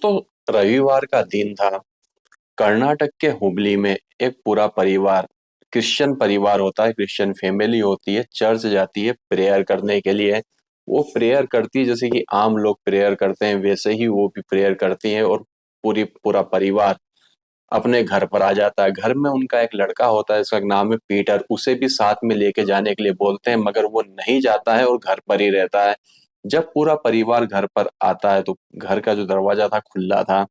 तो रविवार का दिन था। कर्नाटक के हुबली में एक पूरा परिवार, क्रिश्चियन परिवार होता है, क्रिश्चियन फैमिली होती है, चर्च जाती है प्रेयर करने के लिए। वो प्रेयर करती है जैसे कि आम लोग प्रेयर करते हैं, वैसे ही वो भी प्रेयर करती है। और पूरा परिवार अपने घर पर आ जाता है। घर में उनका एक लड़का होता है, इसका नाम है पीटर। उसे भी साथ में लेके जाने के लिए बोलते हैं, मगर वो नहीं जाता है और घर पर ही रहता है। जब पूरा परिवार घर पर आता है तो घर का जो दरवाजा था खुला था।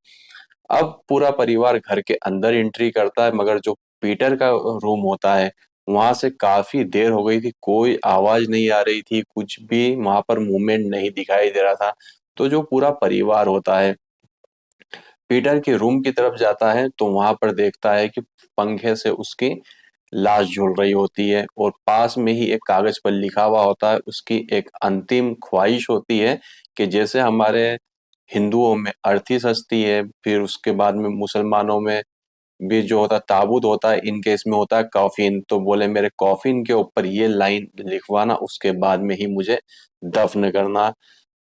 अब पूरा परिवार घर के अंदर एंट्री करता है, मगर जो पीटर का रूम होता है वहां से काफी देर हो गई थी, कोई आवाज नहीं आ रही थी, कुछ भी वहां पर मूवमेंट नहीं दिखाई दे रहा था। तो जो पूरा परिवार होता है पीटर के रूम की तरफ जाता है तो वहां पर देखता है कि पंखे से उसकी लाश झूल रही होती है, और पास में ही एक कागज पर लिखा हुआ होता है, उसकी एक अंतिम ख्वाहिश होती है कि जैसे हमारे हिंदुओं में अर्थी सस्ती है, फिर उसके बाद में मुसलमानों में भी जो होता है ताबूत होता है, इनके इसमें होता है कॉफिन। तो बोले मेरे कॉफिन के ऊपर ये लाइन लिखवाना, उसके बाद में ही मुझे दफन करना।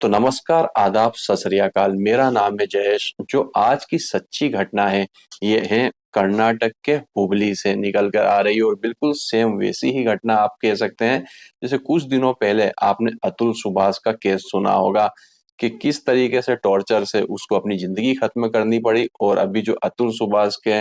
तो नमस्कार, आदाब, सत श्री अकाल। मेरा नाम है जयेश। जो आज की सच्ची घटना है ये है कर्नाटक के हुबली से निकल कर आ रही है, और बिल्कुल सेम वैसी ही घटना आप कह सकते हैं जैसे कुछ दिनों पहले आपने अतुल सुभाष का केस सुना होगा कि किस तरीके से टॉर्चर से उसको अपनी जिंदगी खत्म करनी पड़ी। और अभी जो अतुल सुभाष के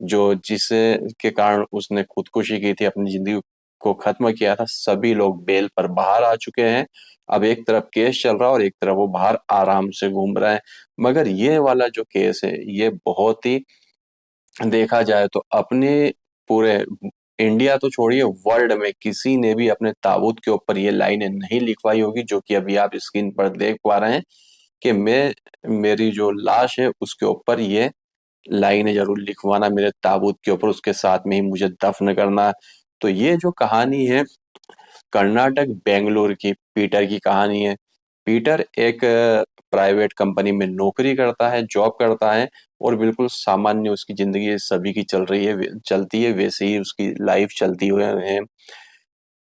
जो जिसे के कारण उसने खुदकुशी की थी, अपनी जिंदगी को खत्म किया था, सभी लोग बेल पर बाहर आ चुके हैं। अब एक तरफ केस चल रहा है और एक तरफ वो बाहर आराम से घूम रहा है। मगर ये वाला जो केस है ये बहुत ही, देखा जाए तो अपने पूरे इंडिया तो छोड़िए, वर्ल्ड में किसी ने भी अपने ताबूत के ऊपर ये लाइनें नहीं लिखवाई होगी जो कि अभी आप स्क्रीन पर देख पा रहे हैं कि मैं मेरी जो लाश है उसके ऊपर ये लाइनें जरूर लिखवाना, मेरे ताबूत के ऊपर, उसके साथ में ही मुझे दफन करना। तो ये जो कहानी है कर्नाटक बेंगलुरु की पीटर की कहानी है। पीटर एक प्राइवेट कंपनी में नौकरी करता है, जॉब करता है, और बिल्कुल सामान्य उसकी जिंदगी सभी की चल रही है, चलती है, वैसे ही उसकी लाइफ चलती हुए है।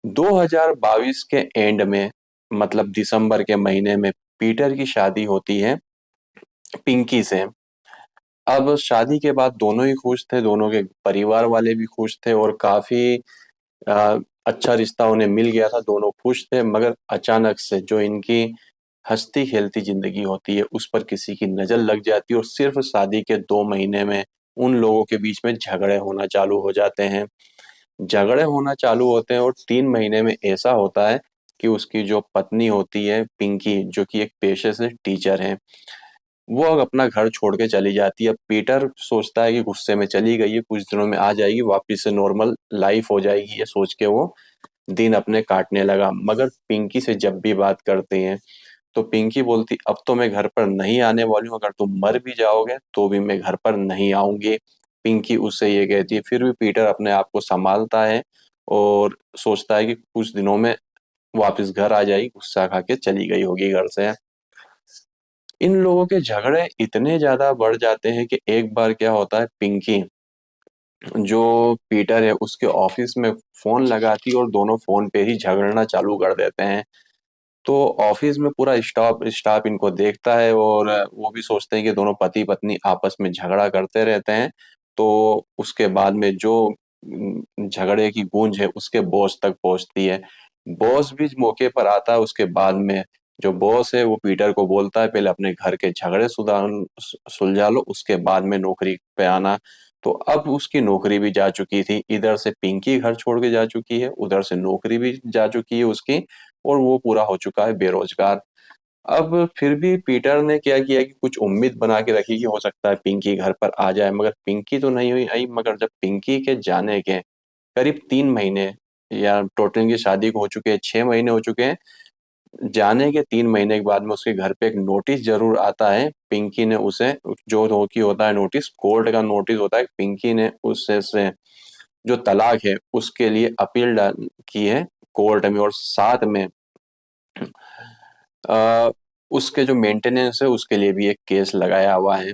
2022 के एंड में, मतलब दिसंबर के महीने में, पीटर की शादी होती है पिंकी से। अब शादी के बाद दोनों ही खुश थे, दोनों के परिवार वाले भी खुश थे, और काफी अ, अच्छा रिश्ता उन्हें मिल गया था, दोनों खुश थे। मगर अचानक से जो इनकी हंसती खेलती जिंदगी होती है उस पर किसी की नजर लग जाती है, और सिर्फ शादी के 2 महीने में उन लोगों के बीच में झगड़े होना चालू हो जाते हैं। झगड़े होना चालू होते हैं और 3 महीने में ऐसा होता है कि उसकी जो पत्नी होती है पिंकी, जो कि एक पेशे से टीचर है, वो अब अपना घर छोड़ के चली जाती है। पीटर सोचता है कि गुस्से में चली गई है, कुछ दिनों में आ जाएगी, वापिस से नॉर्मल लाइफ हो जाएगी, ये सोच के वो दिन अपने काटने लगा। मगर पिंकी से जब भी बात करते हैं तो पिंकी बोलती अब तो मैं घर पर नहीं आने वाली हूँ, अगर तुम मर भी जाओगे तो भी मैं घर पर नहीं आऊंगी। पिंकी उससे ये कहती है। फिर भी पीटर अपने आप को संभालता है और सोचता है कि कुछ दिनों में वापस घर आ जाएगी, गुस्सा खा के चली गई होगी घर से। इन लोगों के झगड़े इतने ज्यादा बढ़ जाते हैं कि एक बार क्या होता है, पिंकी जो पीटर है उसके ऑफिस में फोन लगाती है और दोनों फोन पे ही झगड़ना चालू कर देते हैं। तो ऑफिस में पूरा स्टाफ स्टाफ इनको देखता है, और वो भी सोचते हैं कि दोनों पति पत्नी आपस में झगड़ा करते रहते हैं। तो उसके बाद में जो झगड़े की गूंज है उसके बॉस तक पहुंचती है। बॉस भी मौके पर आता है। उसके बाद में जो बॉस है वो पीटर को बोलता है पहले अपने घर के झगड़े सुलझा लो, उसके बाद में नौकरी पे आना। तो अब उसकी नौकरी भी जा चुकी थी, इधर से पिंकी घर छोड़ के जा चुकी है, उधर से नौकरी भी जा चुकी है उसकी, और वो पूरा हो चुका है बेरोजगार। अब फिर भी पीटर ने क्या किया कि कुछ उम्मीद बना के रखी कि हो सकता है पिंकी घर पर आ जाए, मगर पिंकी तो नहीं हुई आई। मगर जब पिंकी के जाने के करीब 3 महीने, या टोटल की शादी को हो चुके हैं 6 महीने हो चुके हैं, जाने के 3 महीने के बाद में उसके घर पे एक नोटिस जरूर आता है। पिंकी ने उसे, जो हो की होता है नोटिस, कोर्ट का नोटिस होता है, पिंकी ने उससे से जो तलाक है उसके लिए अपील की है कोर्ट में, और साथ में आ, उसके जो मेंटेनेंस है उसके लिए भी एक केस लगाया हुआ है।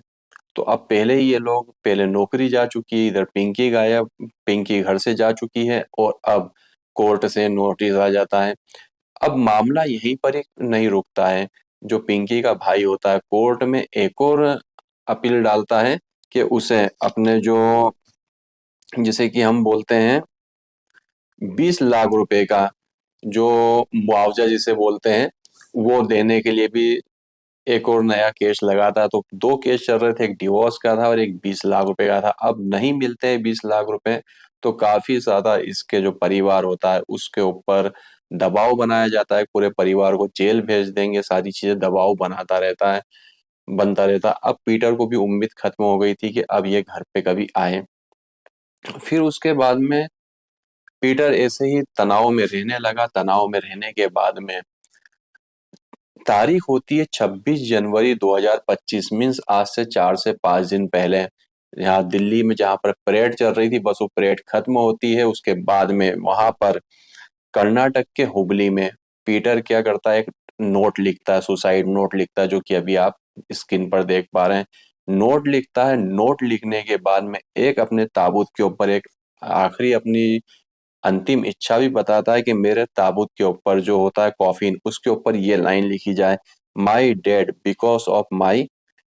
तो अब पहले ही ये लोग, पहले नौकरी जा चुकी है, इधर पिंकी गायब, पिंकी घर से जा चुकी है, और अब कोर्ट से नोटिस आ जाता है। अब मामला यहीं पर ही नहीं रुकता है। जो पिंकी का भाई होता है कोर्ट में एक और अपील डालता है कि उसे अपने जो, जिसे कि हम बोलते हैं 20 लाख रुपए का जो मुआवजा जिसे बोलते हैं, वो देने के लिए भी एक और नया केस लगाता है। तो दो केस चल रहे थे, एक डिवोर्स का था और एक 20 लाख रुपए का था। अब नहीं मिलते हैं 20 लाख रुपए, तो काफी ज्यादा इसके जो परिवार होता है उसके ऊपर दबाव बनाया जाता है, पूरे परिवार को जेल भेज देंगे, सारी चीजें दबाव बनाता रहता है, बनता रहता है। अब पीटर को भी उम्मीद खत्म हो गई थी कि अब ये घर पे कभी आए। फिर उसके बाद में पीटर ऐसे ही तनाव में रहने लगा। तनाव में रहने के बाद में तारीख होती है 26 जनवरी 2025, मीन्स आज से 4 से 5 दिन पहले। यहाँ दिल्ली में जहाँ पर परेड चल रही थी, बस वो परेड खत्म होती है। उसके बाद में वहां पर कर्नाटक के हुबली में पीटर क्या करता है, एक नोट लिखता है, सुसाइड नोट लिखता है, जो कि अभी आप स्क्रीन पर देख पा रहे हैं। नोट लिखता है। नोट लिखने के बाद में एक अपने ताबूत के ऊपर एक आखिरी अपनी अंतिम इच्छा भी बताता है कि मेरे ताबूत के ऊपर जो होता है कॉफिन, उसके ऊपर ये लाइन लिखी जाए, माई dead because of my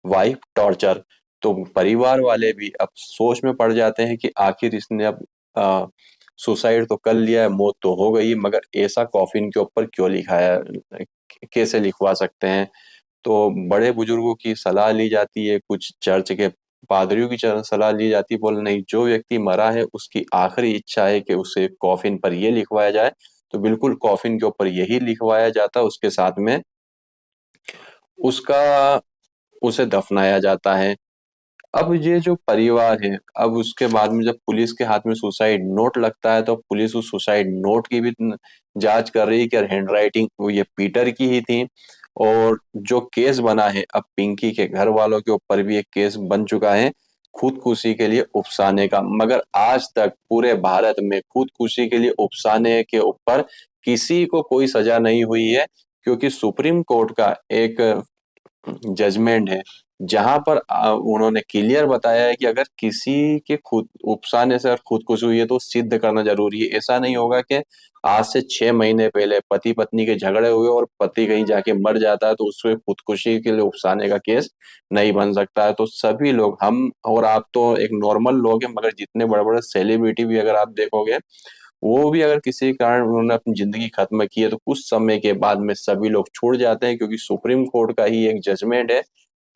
wife torture. तो परिवार वाले भी अब सोच में पड़ जाते हैं कि आखिर इसने अब सुसाइड तो कर लिया है, मौत तो हो गई, मगर ऐसा कॉफिन के ऊपर क्यों लिखा है, कैसे लिखवा सकते हैं। तो बड़े बुजुर्गों की सलाह ली जाती है, कुछ चर्च के पादरियों की सलाह ली जाती है, बोले नहीं, जो व्यक्ति मरा है उसकी आखिरी इच्छा है कि उसे कॉफिन पर ये लिखवाया जाए, तो बिल्कुल कॉफिन के ऊपर यही लिखवाया जाता है। उसके साथ में उसका उसे दफनाया जाता है। अब ये जो परिवार है, अब उसके बाद में जब पुलिस के हाथ में सुसाइड नोट लगता है, तो पुलिस उस सुसाइड नोट की भी जांच कर रही है कि हैंड राइटिंग वो ये पीटर की ही थी। और जो केस बना है, अब पिंकी के घर वालों के ऊपर भी एक केस बन चुका है खुदकुशी के लिए उकसाने का। मगर आज तक पूरे भारत में खुदकुशी के लिए उकसाने के ऊपर किसी को कोई सजा नहीं हुई है, क्योंकि सुप्रीम कोर्ट का एक जजमेंट है जहां पर उन्होंने क्लियर बताया है कि अगर किसी के खुद उकसाने से अगर खुदकुशी हुई है तो सिद्ध करना जरूरी है। ऐसा नहीं होगा कि आज से 6 महीने पहले पति पत्नी के झगड़े हुए और पति कहीं जाके मर जाता है तो उससे खुदकुशी के लिए उकसाने का केस नहीं बन सकता है। तो सभी लोग, हम और आप तो एक नॉर्मल लोग हैं, मगर जितने बड़े बड़े सेलिब्रिटी भी अगर आप देखोगे, वो भी अगर किसी कारण उन्होंने अपनी जिंदगी खत्म की है तो कुछ समय के बाद में सभी लोग छूट जाते हैं, क्योंकि सुप्रीम कोर्ट का ही एक जजमेंट है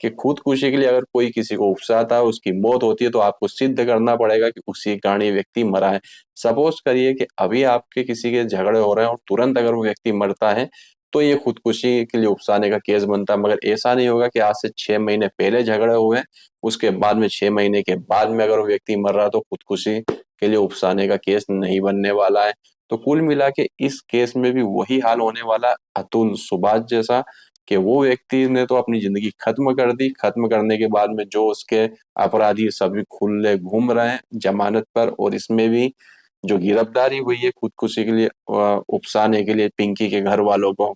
कि खुदकुशी के लिए अगर कोई किसी को उकसाता है, उसकी मौत होती है, तो आपको सिद्ध करना पड़ेगा कि उसी कारण ये व्यक्ति मरा है। सपोज करिए कि अभी आपके किसी के झगड़े हो रहे हैं और तुरंत अगर वो व्यक्ति मरता है, तो ये खुदकुशी के लिए उकसाने का केस बनता है। मगर ऐसा नहीं होगा कि आज से 6 महीने पहले झगड़े हुए हैं, उसके बाद में 6 महीने के बाद में अगर वो व्यक्ति मर रहा है, तो खुदकुशी के लिए उकसाने का केस नहीं बनने वाला है। तो कुल मिला के इस केस में भी वही हाल होने वाला अतुल सुभाष जैसा, कि वो व्यक्ति ने तो अपनी जिंदगी खत्म कर दी। खत्म करने के बाद में जो उसके अपराधी सभी खुले घूम रहे हैं जमानत पर, और इसमें भी जो गिरफ्तारी हुई है खुदकुशी के लिए उकसाने के लिए पिंकी के घर वालों को,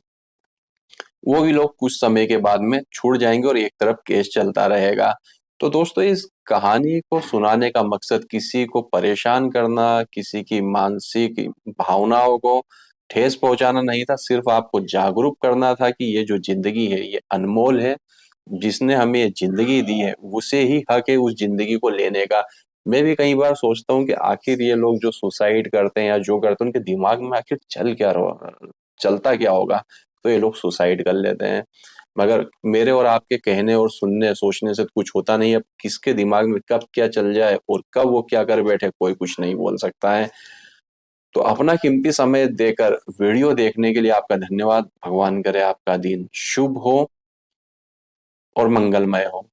वो भी लोग कुछ समय के बाद में छूट जाएंगे और एक तरफ केस चलता रहेगा। तो दोस्तों, इस कहानी को सुनाने का मकसद किसी को परेशान करना, किसी की मानसिक भावनाओं को ठेस पहुंचाना नहीं था, सिर्फ आपको जागरूक करना था कि ये जो जिंदगी है ये अनमोल है। जिसने हमें ये जिंदगी दी है उसे ही हक है उस जिंदगी को लेने का। मैं भी कई बार सोचता हूँ कि आखिर ये लोग जो सुसाइड करते हैं या जो करते हैं, उनके दिमाग में आखिर चलता क्या होगा, तो ये लोग सुसाइड कर लेते हैं। मगर मेरे और आपके कहने और सुनने सोचने से तो कुछ होता नहीं है। अब किसके दिमाग में कब क्या चल जाए और कब वो क्या कर बैठे, कोई कुछ नहीं बोल सकता है। तो अपना कीमती समय देकर वीडियो देखने के लिए आपका धन्यवाद। भगवान करे आपका दिन शुभ हो और मंगलमय हो।